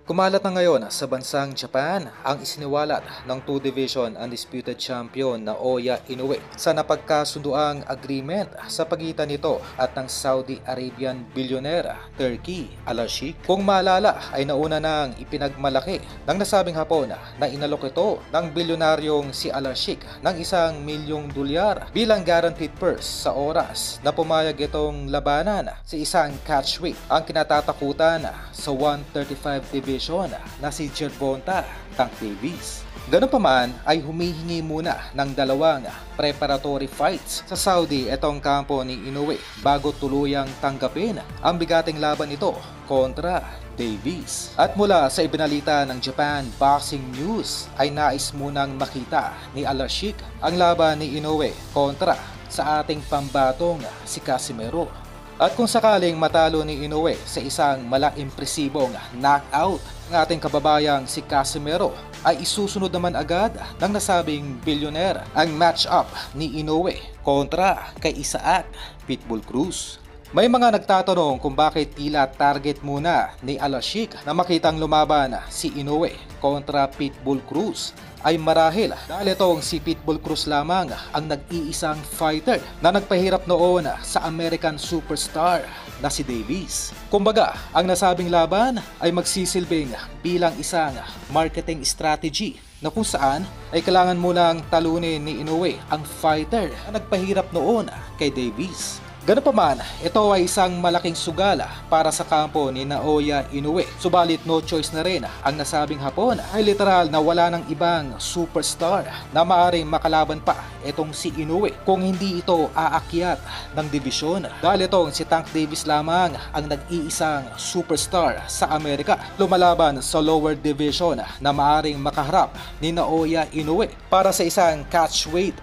Kumalat na ngayon sa bansang Japan ang isiniwalat ng 2 Division Undisputed Champion na Oya Inoue sa napagkasunduang agreement sa pagitan nito at ng Saudi Arabian billionaire Turki Al-Sheikh. Kung maalala ay nauna nang ipinagmalaki ng nasabing Hapon na inalok ito ng bilyonaryong si Al-Sheikh ng $1 milyong bilang guaranteed purse sa oras na pumayag itong labanan sa isang catchweight ang kinatatakutan sa 135 division na si Gervonta Tank Davis. Ganun pa man ay humihingi muna ng dalawang preparatory fights sa Saudi itong kampo ni Inoue bago tuluyang tanggapin ang bigating laban nito kontra Davis. At mula sa ibinalita ng Japan Boxing News ay nais munang makita ni Al-Sheikh ang laban ni Inoue kontra sa ating pambatong si Casimero. At kung sakaling matalo ni Inoue sa isang impresibong knockout ng ating kababayang si Casimero, ay isusunod naman agad ng nasabing billionaire ang match-up ni Inoue kontra kay Isaac Pitbull Cruz. May mga nagtatanong kung bakit tila target muna ni Al-Sheikh na makitang lumaban si Inoue kontra Pitbull Cruz ay marahil dahil itong si Pitbull Cruz lamang ang nag-iisang fighter na nagpahirap noon sa American superstar na si Davis. Kumbaga, ang nasabing laban ay magsisilbing bilang isang marketing strategy na kung saan ay kailangan munang talunin ni Inoue ang fighter na nagpahirap noon kay Davis. Ganun pa man, ito ay isang malaking sugala para sa kampo ni Naoya Inoue. Subalit no choice na rin ang nasabing Hapon ay literal na wala ng ibang superstar na maaaring makalaban pa itong si Inoue kung hindi ito aakyat ng divisyon. Dahil itong si Tank Davis lamang ang nag-iisang superstar sa Amerika lumalaban sa lower division na maaaring makaharap ni Naoya Inoue para sa isang catchweight